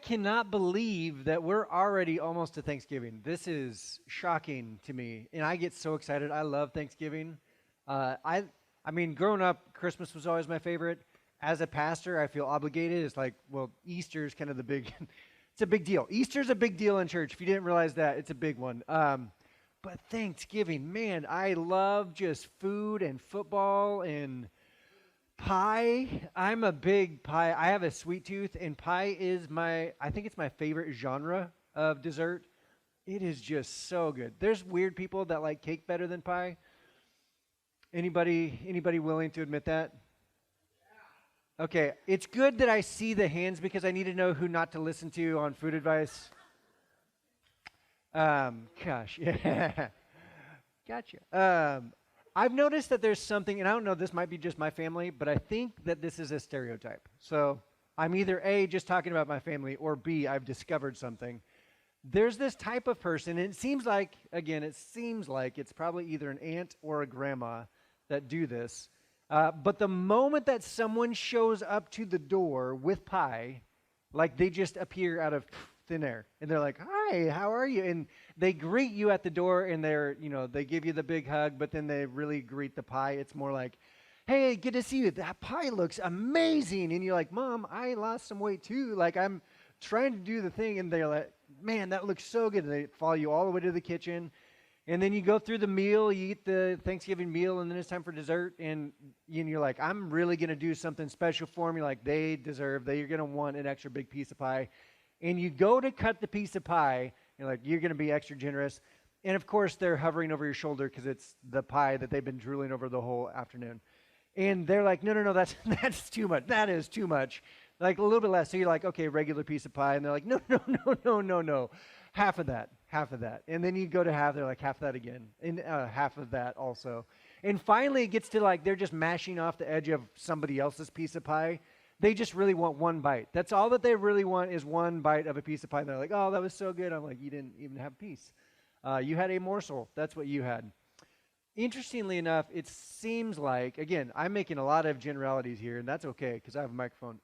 cannot believe that we're already almost to Thanksgiving. This is shocking to me, and I get so excited. I love Thanksgiving. Uh, I, I mean, growing up, Christmas was always my favorite. As a pastor, I feel obligated. It's like, well, Easter is kind of the big. It's a big deal. Easter's a big deal in church. If you didn't realize that, it's a big one. But Thanksgiving, man, I love just food and football and pie. I'm a big pie. I have a sweet tooth, and pie is I think it's my favorite genre of dessert. It is just so good. There's weird people that like cake better than pie. Anybody willing to admit that? Okay, it's good that I see the hands because I need to know who not to listen to on food advice. Gosh, yeah. Gotcha. I've noticed that there's something, and I don't know, this might be just my family, but I think that this is a stereotype. So I'm either A, just talking about my family, or B, I've discovered something. There's this type of person, and it seems like, again, it seems like it's probably either an aunt or a grandma that do this. But the moment that someone shows up to the door with pie, like they just appear out of thin air, and they're like, "Hi, how are you?" And they greet you at the door, and they give you the big hug, but then they really greet the pie. It's more like, "Hey, good to see you. That pie looks amazing." And you're like, "Mom, I lost some weight too. Like I'm trying to do the thing," and they're like, "Man, that looks so good." And they follow you all the way to the kitchen. And then you go through the meal, you eat the Thanksgiving meal, and then it's time for dessert. And you're like, I'm really going to do something special for them. You're like, you're going to want an extra big piece of pie. And you go to cut the piece of pie, you're like, you're going to be extra generous. And of course, they're hovering over your shoulder because it's the pie that they've been drooling over the whole afternoon. And they're like, no, that's too much. That is too much. Like a little bit less. So you're like, okay, regular piece of pie. And they're like, no. Half of that. And then you go to half, they're like, half that again. And half of that also. And finally, it gets to like, they're just mashing off the edge of somebody else's piece of pie. They just really want one bite. That's all that they really want is one bite of a piece of pie. And they're like, oh, that was so good. I'm like, you didn't even have a piece. You had a morsel. That's what you had. Interestingly enough, it seems like, again, I'm making a lot of generalities here, and that's okay because I have a microphone.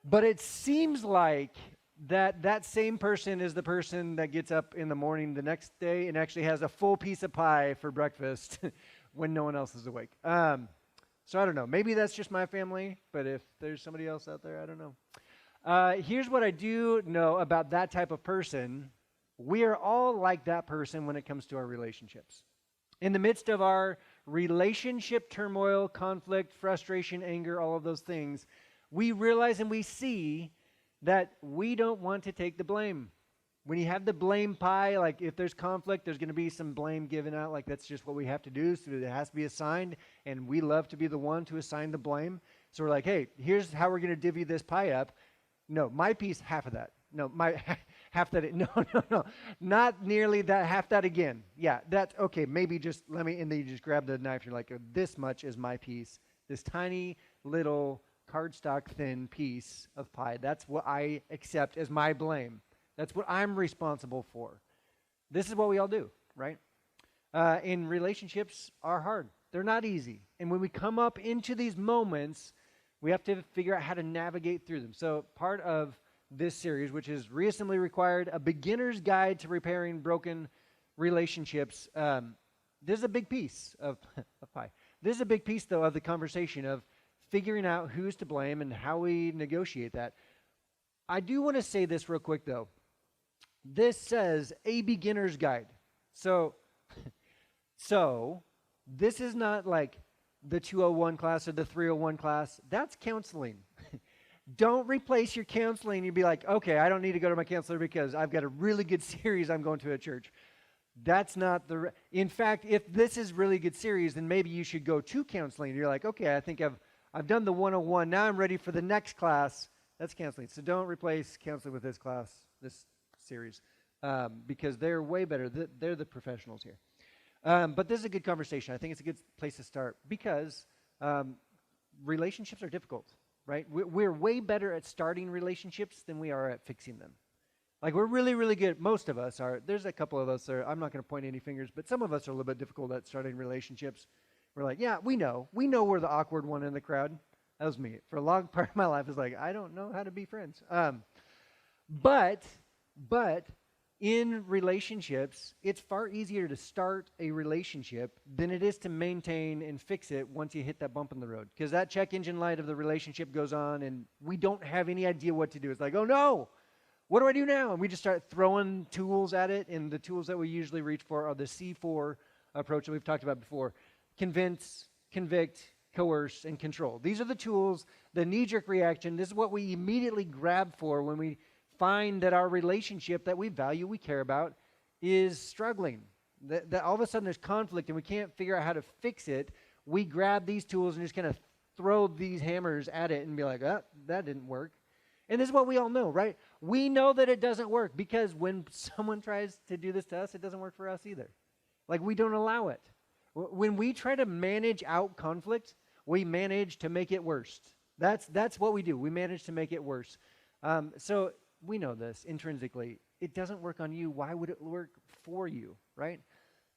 But it seems like that same person is the person that gets up in the morning the next day and actually has a full piece of pie for breakfast when no one else is awake. So I don't know. Maybe that's just my family, but if there's somebody else out there, I don't know. Here's what I do know about that type of person. We are all like that person when it comes to our relationships. In the midst of our relationship turmoil, conflict, frustration, anger, all of those things, we realize and we see that we don't want to take the blame. When you have the blame pie, like if there's conflict, there's going to be some blame given out. Like that's just what we have to do. So it has to be assigned, and we love to be the one to assign the blame. So we're like, hey, here's how we're going to divvy this pie up. No, my piece, half of that. No, my half that. No, not nearly that. Half that again. Yeah, that's okay. Maybe just let me. And then you just grab the knife. You're like, this much is my piece. This tiny little cardstock thin piece of pie. That's what I accept as my blame. That's what I'm responsible for. This is what we all do, right? And relationships are hard. They're not easy. And when we come up into these moments, we have to figure out how to navigate through them. So part of this series, which is Reassembly Required, a beginner's guide to repairing broken relationships, this is a big piece of pie. This is a big piece, though, of the conversation of figuring out who's to blame and how we negotiate that. I do want to say this real quick, though. This says a beginner's guide. So this is not like the 201 class or the 301 class. That's counseling. Don't replace your counseling. You'd be like, okay, I don't need to go to my counselor because I've got a really good series I'm going to at church. That's not the... In fact, if this is really good series, then maybe you should go to counseling. You're like, okay, I think I've done the 101. Now I'm ready for the next class. That's counseling. So don't replace counseling with this class, this series, because they're way better. They're the professionals here. But this is a good conversation. I think it's a good place to start because relationships are difficult, right? We're way better at starting relationships than we are at fixing them. Like we're really, really good. Most of us are. There's a couple of us that are, I'm not going to point any fingers, but some of us are a little bit difficult at starting relationships. We're like, yeah, we know we're the awkward one in the crowd. That was me. For a long part of my life, it's like, I don't know how to be friends. But, but in relationships, it's far easier to start a relationship than it is to maintain and fix it once you hit that bump in the road. Because that check engine light of the relationship goes on and we don't have any idea what to do. It's like, oh no, what do I do now? And we just start throwing tools at it. And the tools that we usually reach for are the C4 approach that we've talked about before: convince, convict, coerce, and control. These are the tools, the knee-jerk reaction. This is what we immediately grab for when we find that our relationship that we value, we care about, is struggling. That all of a sudden there's conflict and we can't figure out how to fix it. We grab these tools and just kind of throw these hammers at it and be like, oh, that didn't work. And this is what we all know, right? We know that it doesn't work because when someone tries to do this to us, it doesn't work for us either. Like, we don't allow it. When we try to manage out conflict, we manage to make it worse. That's what we do. We manage to make it worse. So we know this intrinsically. It doesn't work on you. Why would it work for you, right?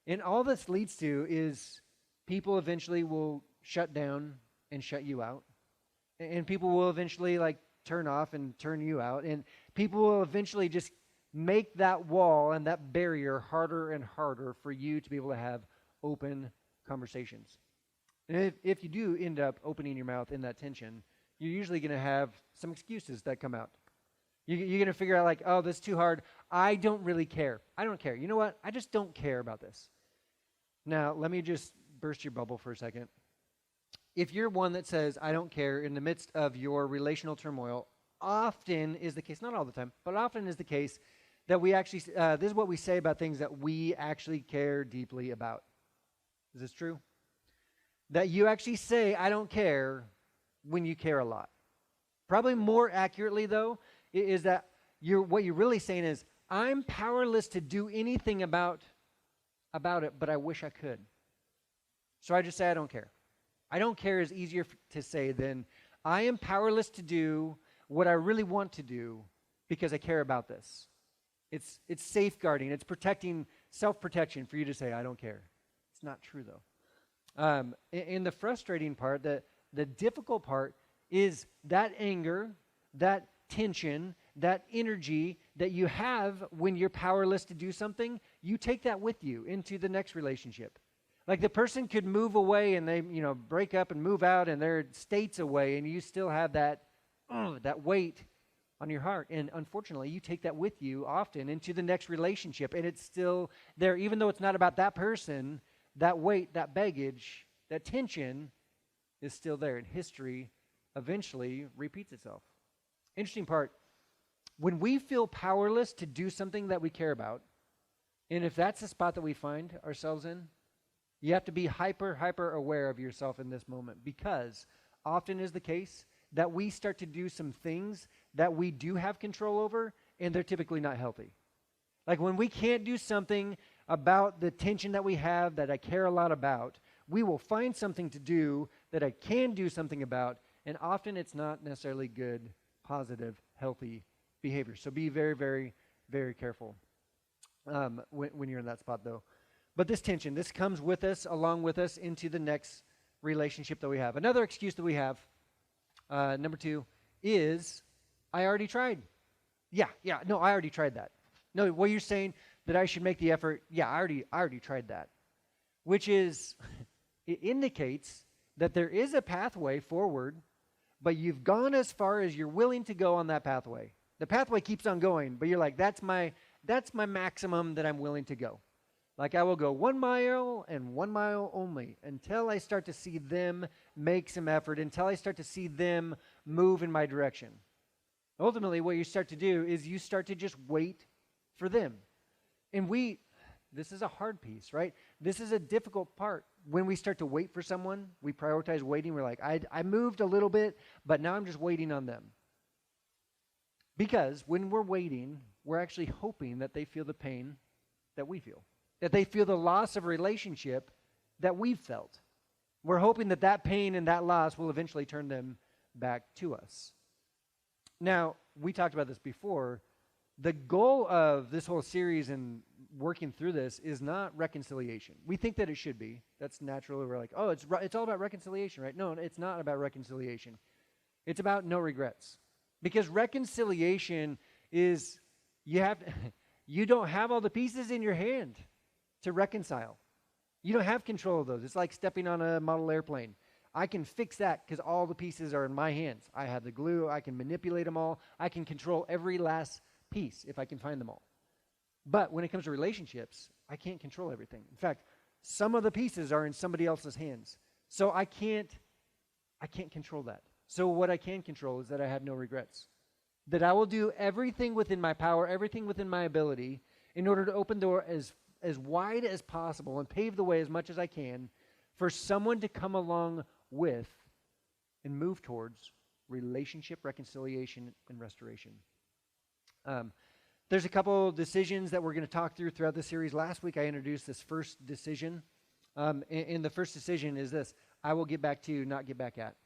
And all this leads to is people eventually will shut down and shut you out. And people will eventually turn off and turn you out. And people will eventually just make that wall and that barrier harder and harder for you to be able to have open conversations. And if you do end up opening your mouth in that tension, you're usually going to have some excuses that come out. You're going to figure out oh, this is too hard. I don't really care. I don't care. You know what? I just don't care about this. Now, let me just burst your bubble for a second. If you're one that says, I don't care in the midst of your relational turmoil, often is the case, not all the time, but often is the case that we actually, this is what we say about things that we actually care deeply about. Is this true? That you actually say, I don't care, when you care a lot. Probably more accurately, though, is that what you're really saying is, I'm powerless to do anything about it, but I wish I could. So I just say I don't care. I don't care is easier to say than I am powerless to do what I really want to do because I care about this. It's safeguarding. It's protecting, self-protection for you to say I don't care. It's not true, though. And the frustrating part, the difficult part is that anger, that tension, that energy that you have when you're powerless to do something, you take that with you into the next relationship. Like the person could move away and they, break up and move out and they're states away and you still have that weight on your heart. And unfortunately, you take that with you often into the next relationship and it's still there. Even though it's not about that person, that weight, that baggage, that tension is still there. And history eventually repeats itself. Interesting part, when we feel powerless to do something that we care about, and if that's the spot that we find ourselves in, you have to be hyper aware of yourself in this moment, because often is the case that we start to do some things that we do have control over, and they're typically not healthy. Like when we can't do something about the tension that we have that I care a lot about, we will find something to do that I can do something about, and often it's not necessarily good, positive, healthy behavior. So be very, very, very careful when you're in that spot, though. But this tension, this comes with us, along with us, into the next relationship that we have. Another excuse that we have, number 2, is I already tried. No, I already tried that. No, what you're saying that I should make the effort, I already tried that. Which is, it indicates that there is a pathway forward, but you've gone as far as you're willing to go on that pathway. The pathway keeps on going, but you're like, that's my maximum that I'm willing to go. Like I will go 1 mile and 1 mile only until I start to see them make some effort, until I start to see them move in my direction. Ultimately, what you start to do is you start to just wait for them. And this is a hard piece, right? This is a difficult part. When we start to wait for someone, we prioritize waiting. We're like, I moved a little bit, but now I'm just waiting on them. Because when we're waiting, we're actually hoping that they feel the pain that we feel, that they feel the loss of a relationship that we've felt. We're hoping that that pain and that loss will eventually turn them back to us. Now, we talked about this before. The goal of this whole series and working through this is not reconciliation. We think that it should be. That's natural. We're like, oh, it's all about reconciliation, right? No, it's not about reconciliation. It's about no regrets. Because reconciliation is you don't have all the pieces in your hand to reconcile. You don't have control of those. It's like stepping on a model airplane. I can fix that because all the pieces are in my hands. I have the glue. I can manipulate them all. I can control every last piece if I can find them all. But when it comes to relationships, I can't control everything. In fact, some of the pieces are in somebody else's hands. So I can't control that. So what I can control is that I have no regrets. That I will do everything within my power, everything within my ability, in order to open the door as wide as possible and pave the way as much as I can for someone to come along with and move towards relationship, reconciliation, and restoration. There's a couple decisions that we're going to talk throughout the series. Last week I introduced this first decision. And the first decision is this: I will get back to you, not get back at.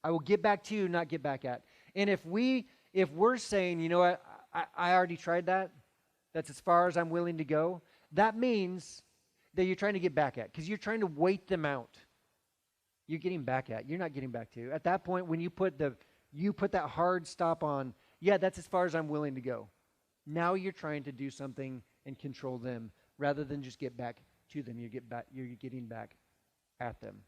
I will get back to you, not get back at. And if we're saying, you know what, I already tried that, that's as far as I'm willing to go, that means that you're trying to get back at, because you're trying to wait them out. You're getting back at. You're not getting back to. At that point, when you put that hard stop on, yeah, that's as far as I'm willing to go. Now you're trying to do something and control them rather than just get back to them. You're getting back at them.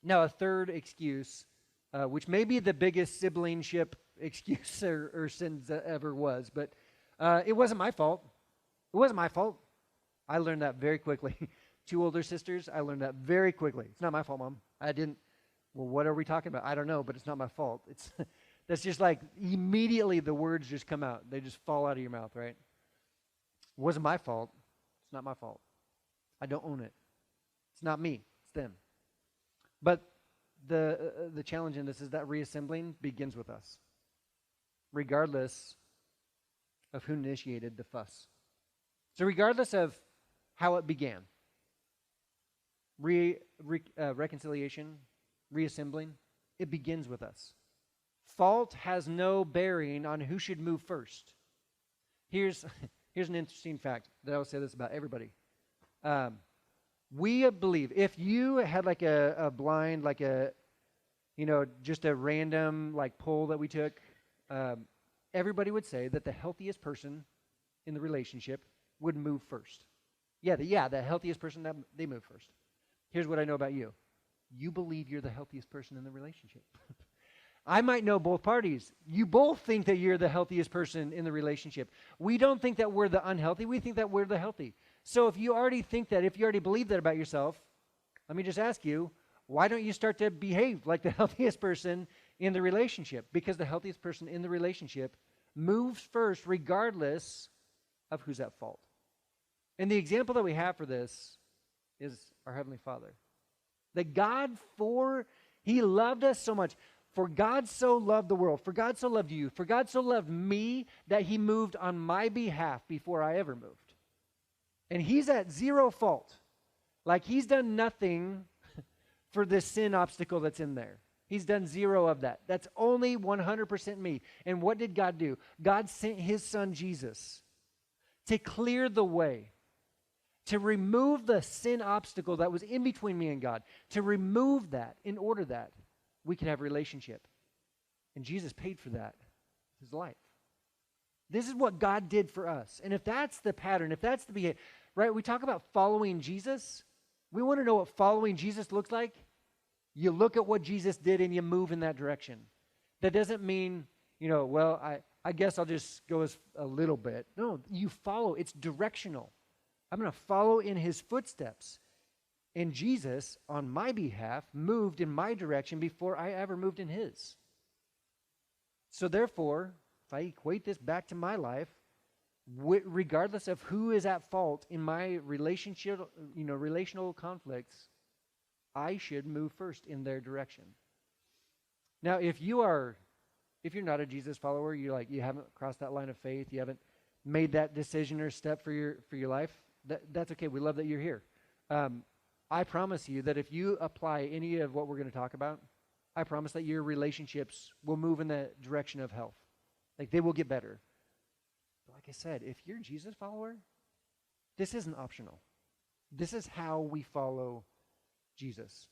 Now, a third excuse, which may be the biggest siblingship excuse or sins that ever was, but it wasn't my fault. It wasn't my fault. I learned that very quickly. 2 older sisters, I learned that very quickly. It's not my fault, Mom. Well, what are we talking about? I don't know, but it's not my fault. That's just like immediately the words just come out. They just fall out of your mouth, right? It wasn't my fault. It's not my fault. I don't own it. It's not me. It's them. But the challenge in this is that reassembling begins with us, regardless of who initiated the fuss. So regardless of how it began, reconciliation, reassembling, it begins with us. Fault has no bearing on who should move first. Here's an interesting fact that I will say this about everybody. We believe if you had like a blind, like just a random like poll that we took, everybody would say that the healthiest person in the relationship would move first. The healthiest person, that they move first. Here's what I know about you. You believe you're the healthiest person in the relationship. I might know both parties. You both think that you're the healthiest person in the relationship. We don't think that we're the unhealthy. We think that we're the healthy. So if you already think that, if you already believe that about yourself, let me just ask you, why don't you start to behave like the healthiest person in the relationship? Because the healthiest person in the relationship moves first regardless of who's at fault. And the example that we have for this is our Heavenly Father. That He loved us so much. For God so loved the world, for God so loved you, for God so loved me that He moved on my behalf before I ever moved. And He's at zero fault. Like He's done nothing for this sin obstacle that's in there. He's done zero of that. That's only 100% me. And what did God do? God sent His Son Jesus to clear the way, to remove the sin obstacle that was in between me and God, to remove that in order that we could have a relationship. And Jesus paid for that with His life. This is what God did for us. And if that's the pattern, if that's the behavior, right? We talk about following Jesus. We want to know what following Jesus looks like. You look at what Jesus did and you move in that direction. That doesn't mean, I guess I'll just go as a little bit. No, you follow. It's directional. I'm going to follow in His footsteps. And Jesus, on my behalf, moved in my direction before I ever moved in His. So therefore, if I equate this back to my life, regardless of who is at fault in my relational conflicts, I should move first in their direction. Now, if you're not a Jesus follower, you haven't crossed that line of faith, you haven't made that decision or step for your life, that's okay. We love that you're here. I promise you that if you apply any of what we're going to talk about, I promise that your relationships will move in the direction of health. Like they will get better. But like I said, if you're a Jesus follower, this isn't optional. This is how we follow Jesus.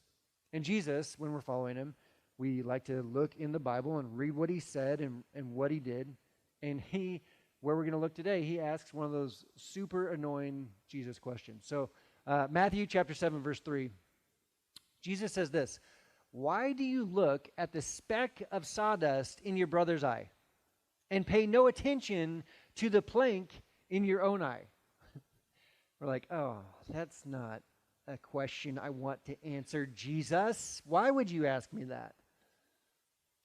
And Jesus, when we're following Him, we like to look in the Bible and read what He said and what He did. And where we're going to look today, he asks one of those super annoying Jesus questions. So Matthew chapter 7, verse 3, Jesus says this, "Why do you look at the speck of sawdust in your brother's eye and pay no attention to the plank in your own eye?" We're like, oh, that's not a question I want to answer, Jesus. Why would you ask me that?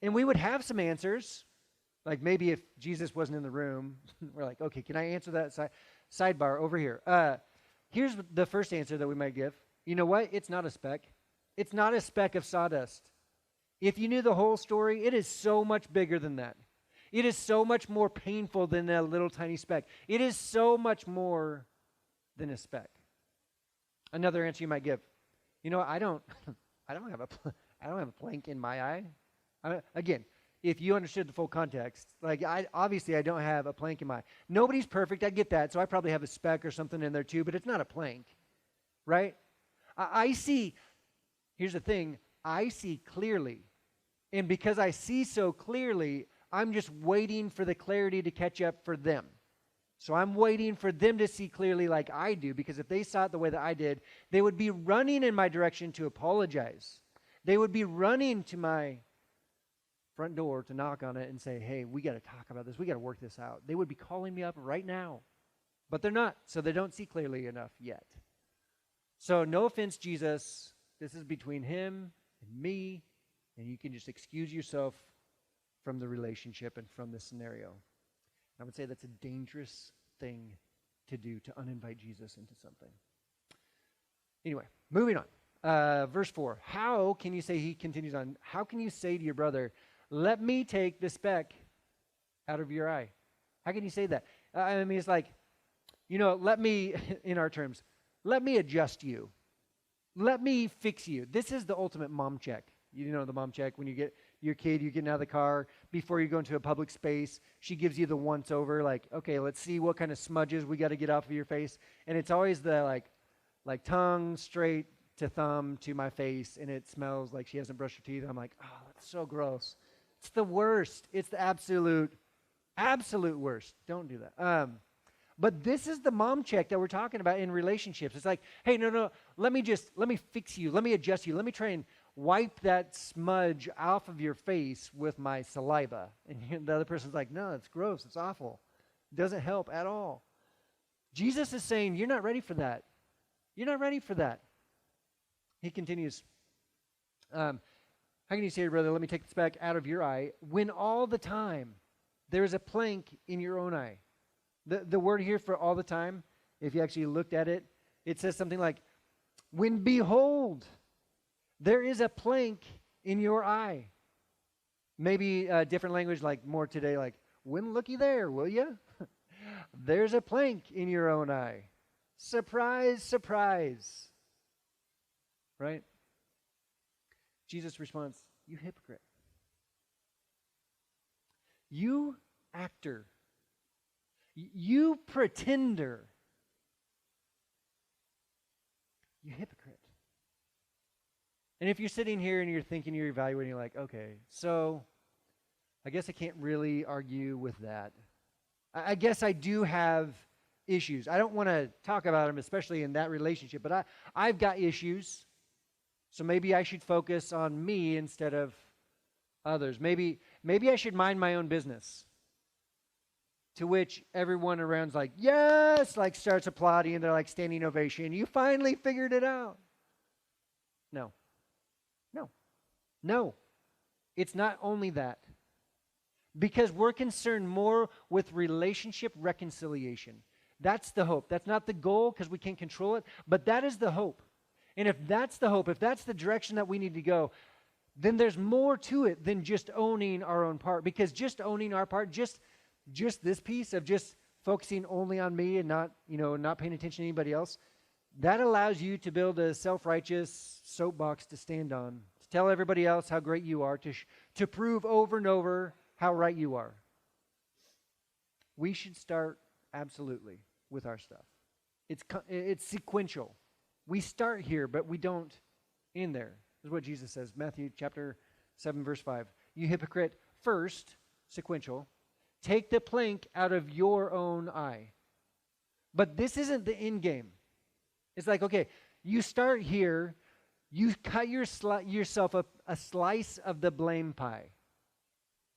And we would have some answers. Like maybe if Jesus wasn't in the room, we're like, okay, can I answer that sidebar over here? Here's the first answer that we might give. You know what? It's not a speck. It's not a speck of sawdust. If you knew the whole story, it is so much bigger than that. It is so much more painful than a little tiny speck. It is so much more than a speck. Another answer you might give. You know, I don't have a plank in my eye. Again, if you understood the full context, like obviously I don't have a plank in my eye. Nobody's perfect, I get that, so I probably have a speck or something in there too, but it's not a plank, right? I see, here's the thing, I see clearly. And because I see so clearly, I'm just waiting for the clarity to catch up for them. So I'm waiting for them to see clearly like I do, because if they saw it the way that I did, they would be running in my direction to apologize. They would be running to my front door to knock on it and say, hey, we got to talk about this. We got to work this out. They would be calling me up right now. But they're not, so they don't see clearly enough yet. So no offense, Jesus. This is between him and me, and you can just excuse yourself from the relationship and from this scenario. I would say that's a dangerous thing to do, to uninvite Jesus into something. Anyway, moving on. Verse 4. How can you say, he continues on, how can you say to your brother, let me take the speck out of your eye? How can you say that? I mean, it's like, you know, let me, in our terms, let me adjust you. Let me fix you. This is the ultimate mom check. You know the mom check when you get your kid, you get out of the car, before you go into a public space, she gives you the once over, like, okay, let's see what kind of smudges we got to get off of your face. And it's always the like tongue straight to thumb to my face, and it smells like she hasn't brushed her teeth. I'm like, oh, that's so gross. It's the worst. It's the absolute worst. Don't do that. But this is the mom check that we're talking about in relationships. It's like, hey, no, let me fix you. Let me adjust you. Let me try and wipe that smudge off of your face with my saliva. And the other person's like, no, it's gross. It's awful. It doesn't help at all. Jesus is saying, you're not ready for that. You're not ready for that. He continues, how can you say to your brother, let me take the speck out of your eye, when all the time there is a plank in your own eye? The word here for all the time, if you actually looked at it, it says something like, when behold, there is a plank in your eye. Maybe a different language, like more today, like, when looky there, will you? There's a plank in your own eye. Surprise, surprise. Right? Jesus responds, you hypocrite. You actor. You pretender. You hypocrite. And if you're sitting here and you're thinking, you're evaluating, you're like, okay, so I guess I can't really argue with that. I guess I do have issues. I don't want to talk about them, especially in that relationship, but I've got issues. So maybe I should focus on me instead of others. Maybe I should mind my own business. To which everyone around's like, yes, like starts applauding, and they're like standing ovation. You finally figured it out. No. It's not only that. Because we're concerned more with relationship reconciliation. That's the hope. That's not the goal because we can't control it, but that is the hope. And if that's the hope, if that's the direction that we need to go, then there's more to it than just owning our own part. Because just owning our part, just this piece of just focusing only on me and not paying attention to anybody else, that allows you to build a self-righteous soapbox to stand on, to tell everybody else how great you are, to prove over and over how right you are. We should start absolutely with our stuff. It's sequential. We start here, but we don't end there. This is what Jesus says, Matthew chapter 7, verse 5. You hypocrite, first, sequential, Take the plank out of your own eye. But this isn't the end game. It's like, okay, you start here, you cut yourself a slice of the blame pie.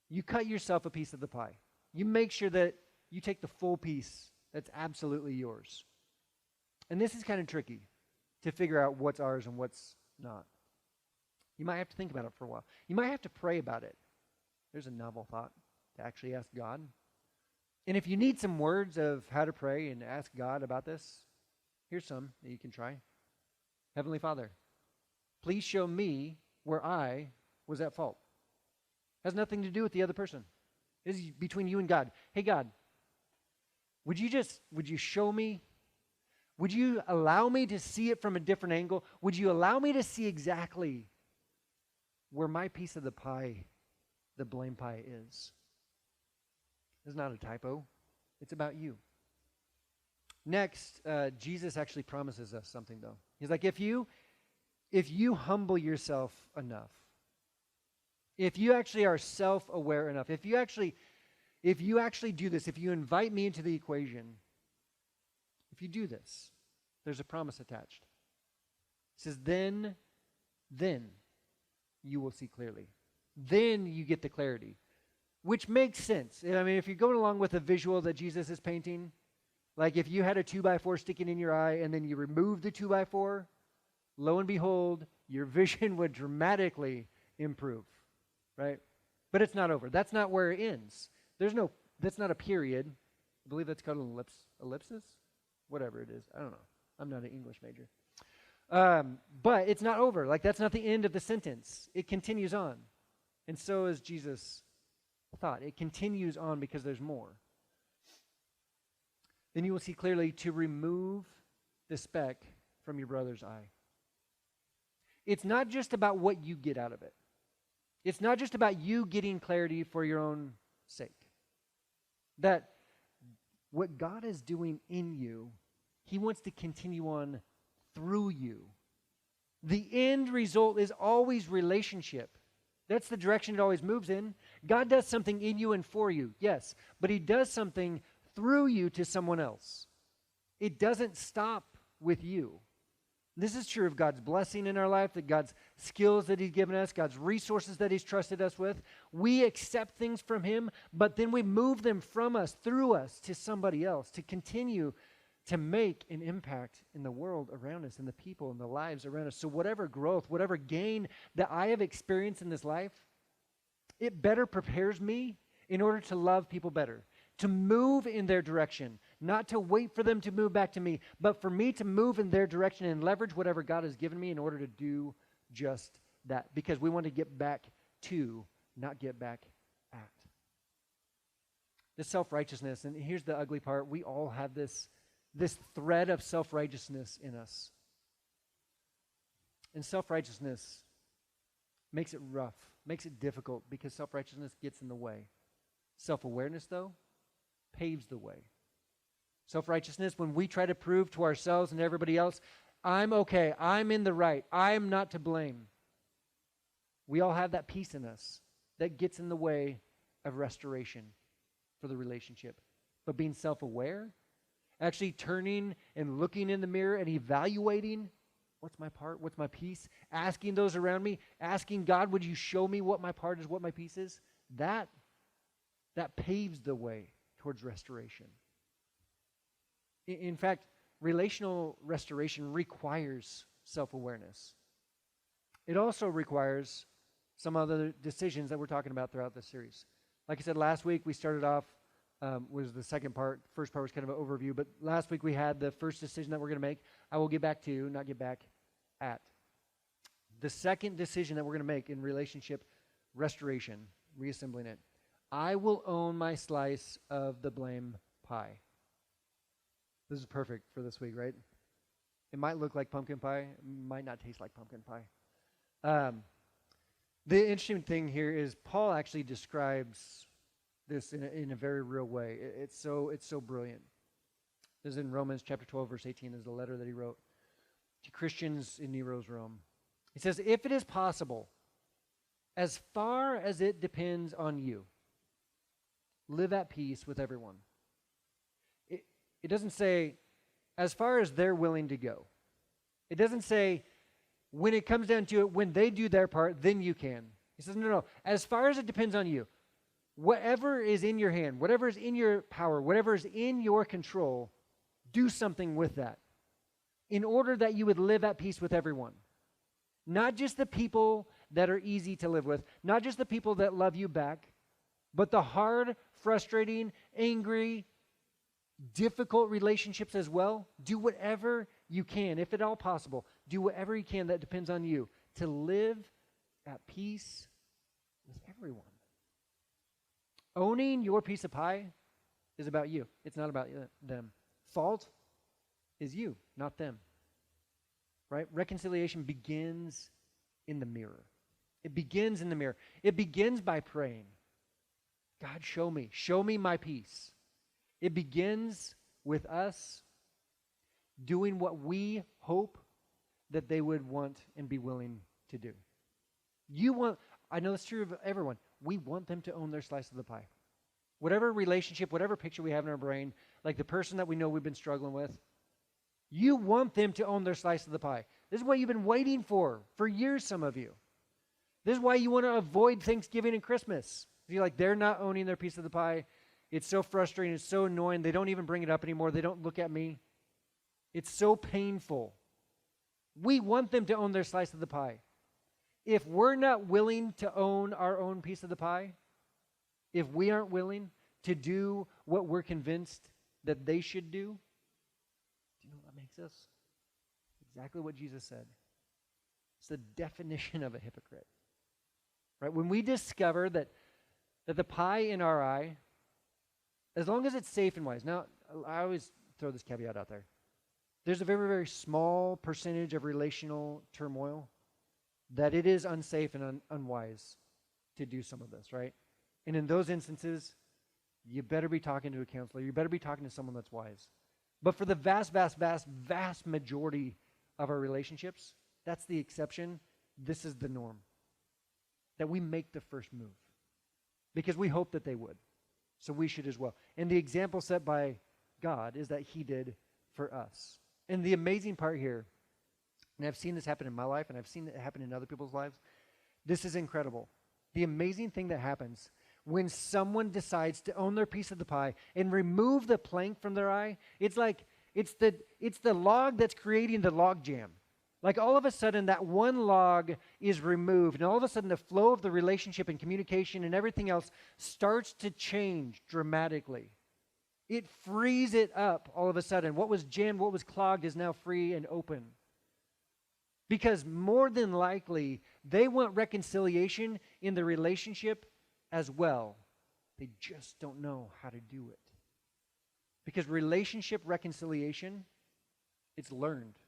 You cut yourself a piece of the pie. You make sure that you take the full piece that's absolutely yours. And this is kind of tricky to figure out what's ours and what's not. You might have to think about it for a while. You might have to pray about it. There's a novel thought to actually ask God. And if you need some words of how to pray and ask God about this, here's some that you can try. Heavenly Father, please show me where I was at fault. Has nothing to do with the other person. This is between you and God. Hey, God, would you show me? Would you allow me to see it from a different angle? Would you allow me to see exactly where my piece of the pie, the blame pie, is? It's not a typo. It's about you. Next, Jesus actually promises us something, though. He's like, if you humble yourself enough, if you actually are self-aware enough, if you actually do this, if you invite me into the equation, if you do this, there's a promise attached. It says, then you will see clearly. Then you get the clarity, which makes sense. I mean, if you're going along with the visual that Jesus is painting, like if you had a 2x4 sticking in your eye and then you remove the 2x4, lo and behold, your vision would dramatically improve, right? But it's not over. That's not where it ends. That's not a period. I believe that's called an ellipsis? Whatever it is. I don't know. I'm not an English major. But it's not over. Like, that's not the end of the sentence. It continues on. And so is Jesus' thought. It continues on because there's more. Then you will see clearly to remove the speck from your brother's eye. It's not just about what you get out of it. It's not just about you getting clarity for your own sake. That what God is doing in you, He wants to continue on through you. The end result is always relationship. That's the direction it always moves in. God does something in you and for you, yes, but He does something through you to someone else. It doesn't stop with you. This is true of God's blessing in our life, that God's skills that He's given us, God's resources that He's trusted us with. We accept things from Him, but then we move them from us, through us, to somebody else to continue to make an impact in the world around us, in the people, in the lives around us. So whatever growth, whatever gain that I have experienced in this life, it better prepares me in order to love people better, to move in their direction, not to wait for them to move back to me, but for me to move in their direction and leverage whatever God has given me in order to do just that. Because we want to get back to, not get back at. The self-righteousness, and here's the ugly part, we all have this thread of self-righteousness in us. And self-righteousness makes it rough, makes it difficult, because self-righteousness gets in the way. Self-awareness, though, paves the way. Self-righteousness, when we try to prove to ourselves and everybody else, I'm okay, I'm in the right, I'm not to blame. We all have that piece in us that gets in the way of restoration for the relationship. But being self-aware, actually turning and looking in the mirror and evaluating, what's my part, what's my piece, asking those around me, asking God, would you show me what my part is, what my piece is, that paves the way towards restoration. In fact, relational restoration requires self-awareness. It also requires some other decisions that we're talking about throughout this series. Like I said, last week we started off, was the second part. First part was kind of an overview, but last week we had the first decision that we're going to make. I will get back to, not get back at. The second decision that we're going to make in relationship restoration, reassembling it. I will own my slice of the blame pie. This is perfect for this week, right? It might look like pumpkin pie. It might not taste like pumpkin pie. The interesting thing here is Paul actually describes this in a very real way. It's so brilliant. This is in Romans chapter 12, verse 18. There's a letter that he wrote to Christians in Nero's Rome. He says, if it is possible, as far as it depends on you, live at peace with everyone. It doesn't say, as far as they're willing to go. It doesn't say, when it comes down to it, when they do their part, then you can. He says, no, as far as it depends on you, whatever is in your hand, whatever is in your power, whatever is in your control, do something with that in order that you would live at peace with everyone. Not just the people that are easy to live with, not just the people that love you back, but the hard, frustrating, angry, difficult relationships as well. Do whatever you can, if at all possible. Do whatever you can that depends on you to live at peace with everyone. Owning your piece of pie is about you. It's not about them. Fault is you, not them. Right? Reconciliation begins in the mirror. It begins in the mirror. It begins by praying, God, show me my peace. It begins with us doing what we hope that they would want and be willing to do. I know it's true of everyone. We want them to own their slice of the pie. Whatever relationship, whatever picture we have in our brain, like the person that we know we've been struggling with, you want them to own their slice of the pie. This is what you've been waiting for years, some of you. This is why you want to avoid Thanksgiving and Christmas. You're like, they're not owning their piece of the pie. It's so frustrating. It's so annoying. They don't even bring it up anymore. They don't look at me. It's so painful. We want them to own their slice of the pie. If we're not willing to own our own piece of the pie, if we aren't willing to do what we're convinced that they should do you know what that makes us? Exactly what Jesus said. It's the definition of a hypocrite. Right? When we discover that the pie in our eye, as long as it's safe and wise. Now, I always throw this caveat out there. There's a very, very small percentage of relational turmoil that it is unsafe and unwise to do some of this, right? And in those instances, you better be talking to a counselor. You better be talking to someone that's wise. But for the vast, vast, vast, vast majority of our relationships, that's the exception. This is the norm. That we make the first move. Because we hope that they would. So we should as well. And the example set by God is that he did for us. And the amazing part here, and I've seen this happen in my life, and I've seen it happen in other people's lives, this is incredible. The amazing thing that happens when someone decides to own their piece of the pie and remove the plank from their eye, it's like it's the log that's creating the log jam. Like all of a sudden that one log is removed, and all of a sudden the flow of the relationship and communication and everything else starts to change dramatically. It frees it up all of a sudden. What was jammed, what was clogged is now free and open. Because more than likely, they want reconciliation in the relationship as well. They just don't know how to do it. Because relationship reconciliation, it's learned.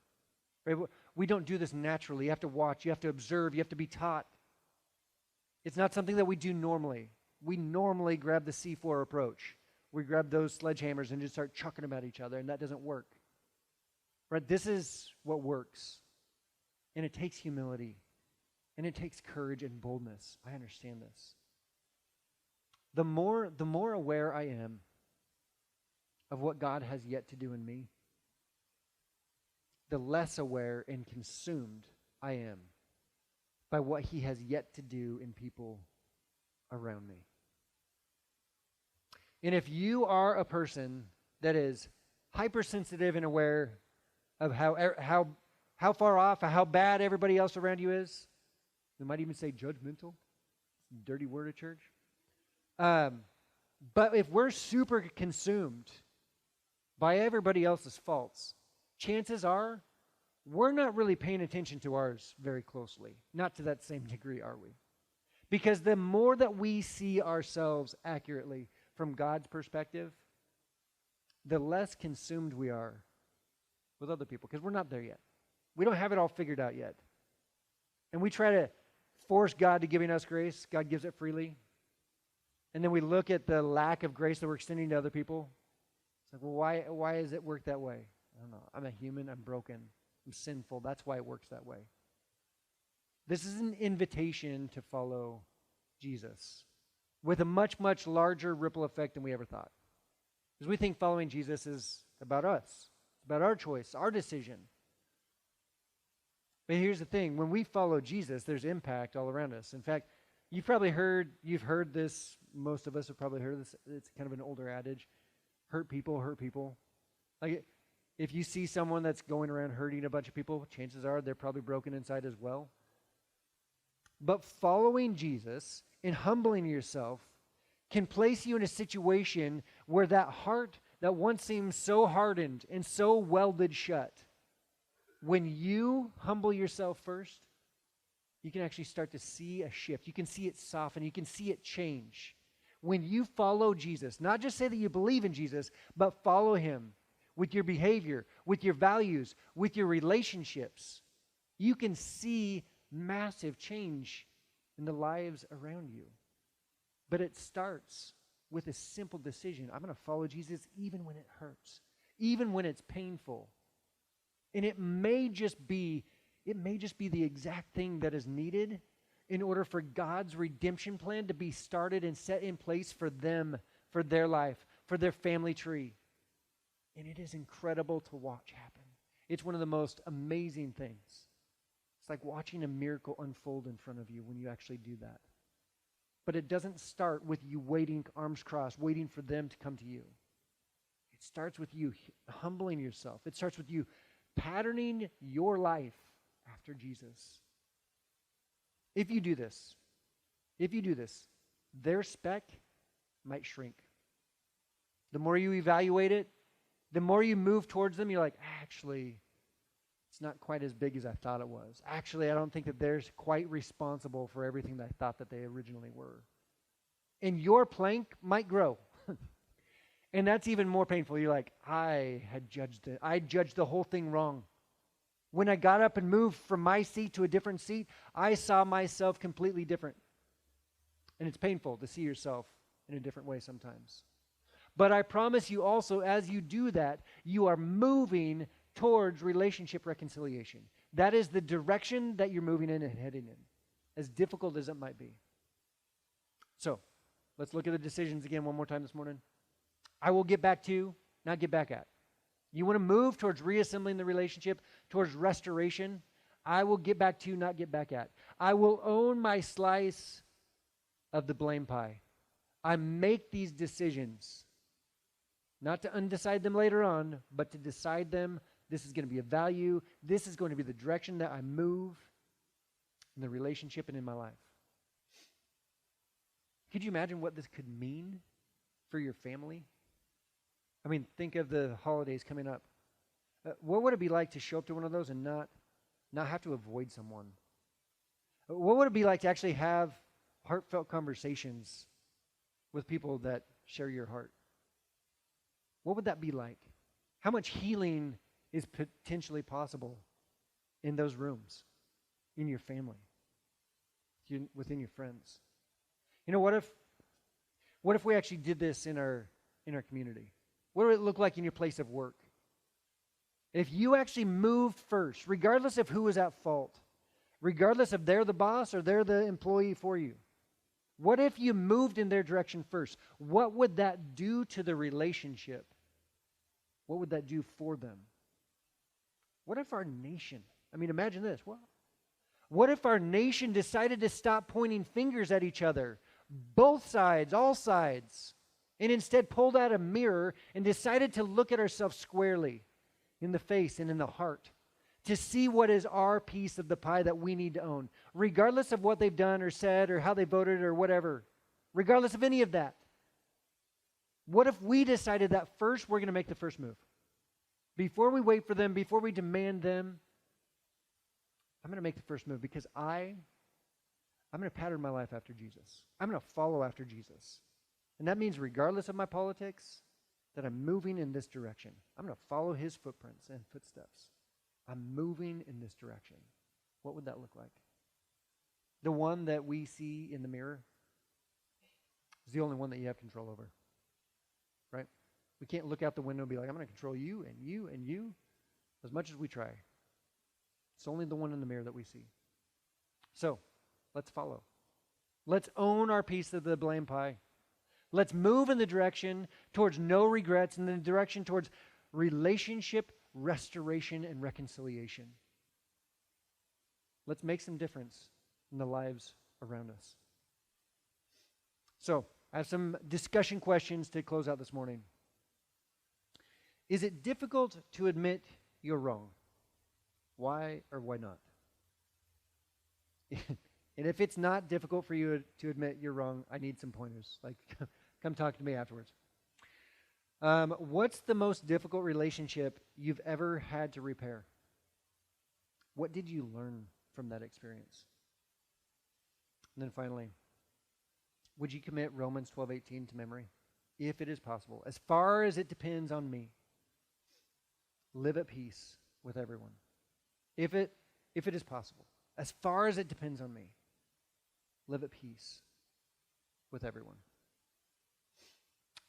Right? We don't do this naturally. You have to watch, you have to observe, you have to be taught. It's not something that we do normally. We normally grab the C4 approach. We grab those sledgehammers and just start chucking them at each other, and that doesn't work. Right? This is what works. And it takes humility. And it takes courage and boldness. I understand this. The more aware I am of what God has yet to do in me, the less aware and consumed I am by what he has yet to do in people around me. And if you are a person that is hypersensitive and aware of how far off, how bad everybody else around you is, we might even say judgmental. It's a dirty word at church. But if we're super consumed by everybody else's faults, chances are we're not really paying attention to ours very closely. Not to that same degree, are we? Because the more that we see ourselves accurately from God's perspective, the less consumed we are with other people, because we're not there yet. We don't have it all figured out yet. And we try to force God to giving us grace. God gives it freely. And then we look at the lack of grace that we're extending to other people. It's like, well, why does it work that way? I don't know. I'm a human. I'm broken. I'm sinful. That's why it works that way. This is an invitation to follow Jesus. with a much, much larger ripple effect than we ever thought. Because we think following Jesus is about us. It's about our choice, our decision. But here's the thing. When we follow Jesus, there's impact all around us. In fact, you've heard this, most of us have probably heard this. It's kind of an older adage. Hurt people hurt people. Like, if you see someone that's going around hurting a bunch of people, chances are they're probably broken inside as well. But following Jesus and humbling yourself can place you in a situation where that heart that once seemed so hardened and so welded shut, when you humble yourself first, you can actually start to see a shift. You can see it soften. You can see it change. When you follow Jesus, not just say that you believe in Jesus, but follow him with your behavior, with your values, with your relationships, you can see massive change in the lives around you. But it starts with a simple decision. I'm going to follow Jesus even when it hurts, even when it's painful. And it may just be the exact thing that is needed in order for God's redemption plan to be started and set in place for them, for their life, for their family tree. And it is incredible to watch happen. It's one of the most amazing things. It's like watching a miracle unfold in front of you when you actually do that. But it doesn't start with you waiting, arms crossed, waiting for them to come to you. It starts with you humbling yourself. It starts with you patterning your life after Jesus. If you do this, their speck might shrink. The more you evaluate it, the more you move towards them, you're like, actually, it's not quite as big as I thought it was. Actually, I don't think that they're quite responsible for everything that I thought that they originally were. And your plank might grow. And that's even more painful. You're like, I judged the whole thing wrong. When I got up and moved from my seat to a different seat, I saw myself completely different. And it's painful to see yourself in a different way sometimes. But I promise you also, as you do that, you are moving towards relationship reconciliation. That is the direction that you're moving in and heading in, as difficult as it might be. So, let's look at the decisions again one more time this morning. I will get back to, not get back at. You want to move towards reassembling the relationship, towards restoration. I will get back to, not get back at. I will own my slice of the blame pie. I make these decisions, not to undecide them later on, but to decide them. This is going to be a value. This is going to be the direction that I move in the relationship and in my life. Could you imagine what this could mean for your family? I mean, think of the holidays coming up. What would it be like to show up to one of those and not have to avoid someone? What would it be like to actually have heartfelt conversations with people that share your heart? What would that be like? How much healing is potentially possible in those rooms, in your family, within your friends? You know, what if we actually did this in our community? What would it look like in your place of work? If you actually moved first, regardless of who was at fault, regardless if they're the boss or they're the employee for you, what if you moved in their direction first? What would that do to the relationship? What would that do for them? What if our nation, imagine this. What if our nation decided to stop pointing fingers at each other, both sides, all sides, and instead pulled out a mirror and decided to look at ourselves squarely in the face and in the heart to see what is our piece of the pie that we need to own, regardless of what they've done or said or how they voted or whatever, regardless of any of that? What if we decided that first we're going to make the first move? Before we wait for them, before we demand them, I'm going to make the first move because I'm going to pattern my life after Jesus. I'm going to follow after Jesus. And that means regardless of my politics, that I'm moving in this direction. I'm going to follow his footprints and footsteps. I'm moving in this direction. What would that look like? The one that we see in the mirror is the only one that you have control over, right? We can't look out the window and be like, I'm going to control you and you and you as much as we try. It's only the one in the mirror that we see. So, let's follow. Let's own our piece of the blame pie. Let's move in the direction towards no regrets, in the direction towards relationship restoration and reconciliation. Let's make some difference in the lives around us. So, I have some discussion questions to close out this morning. Is it difficult to admit you're wrong? Why or why not? And if it's not difficult for you to admit you're wrong, I need some pointers. Like, come talk to me afterwards. What's the most difficult relationship you've ever had to repair? What did you learn from that experience? And then finally, would you commit Romans 12:18 to memory? If it is possible, as far as it depends on me, live at peace with everyone. If it is possible, as far as it depends on me, live at peace with everyone.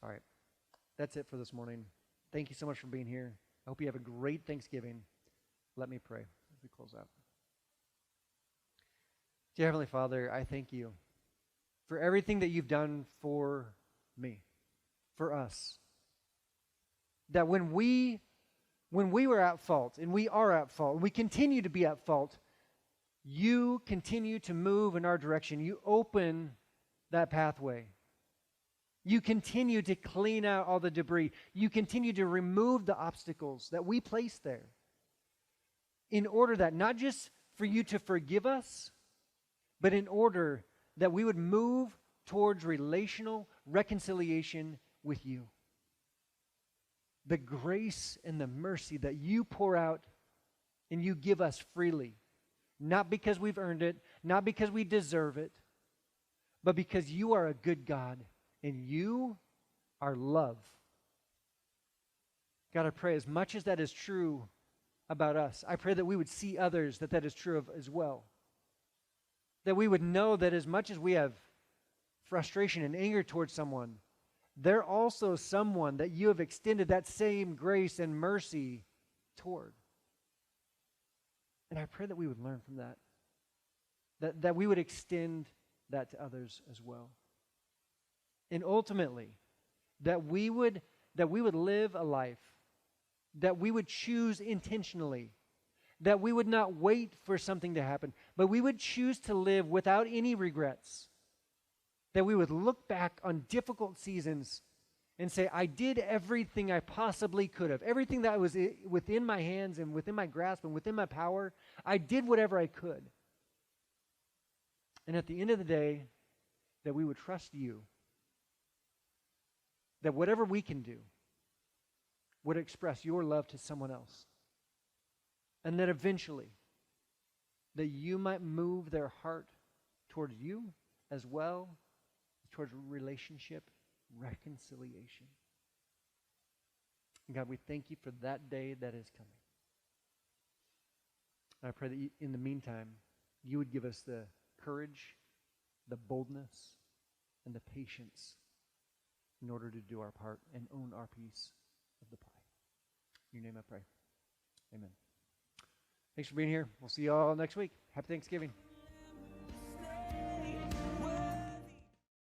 All right. That's it for this morning. Thank you so much for being here. I hope you have a great Thanksgiving. Let me pray as we close out. Dear Heavenly Father, I thank you for everything that you've done for me, for us. That when we were at fault, and we are at fault, and we continue to be at fault, you continue to move in our direction. You open that pathway. You continue to clean out all the debris. You continue to remove the obstacles that we place there in order that not just for you to forgive us, but in order that we would move towards relational reconciliation with you. The grace and the mercy that you pour out and you give us freely, not because we've earned it, not because we deserve it, but because you are a good God. And you are love. God, I pray as much as that is true about us, I pray that we would see others that is true of as well. That we would know that as much as we have frustration and anger towards someone, they're also someone that you have extended that same grace and mercy toward. And I pray that we would learn from that. That we would extend that to others as well. And ultimately, that we would live a life, that we would choose intentionally, that we would not wait for something to happen, but we would choose to live without any regrets, that we would look back on difficult seasons and say, I did everything I possibly could have, everything that was within my hands and within my grasp and within my power, I did whatever I could. And at the end of the day, that we would trust you, that whatever we can do would express your love to someone else. And that eventually, that you might move their heart towards you as well as towards relationship reconciliation. And God, we thank you for that day that is coming. And I pray that in the meantime, you would give us the courage, the boldness, and the patience in order to do our part and own our piece of the pie. In your name I pray. Amen. Thanks for being here. We'll see you all next week. Happy Thanksgiving.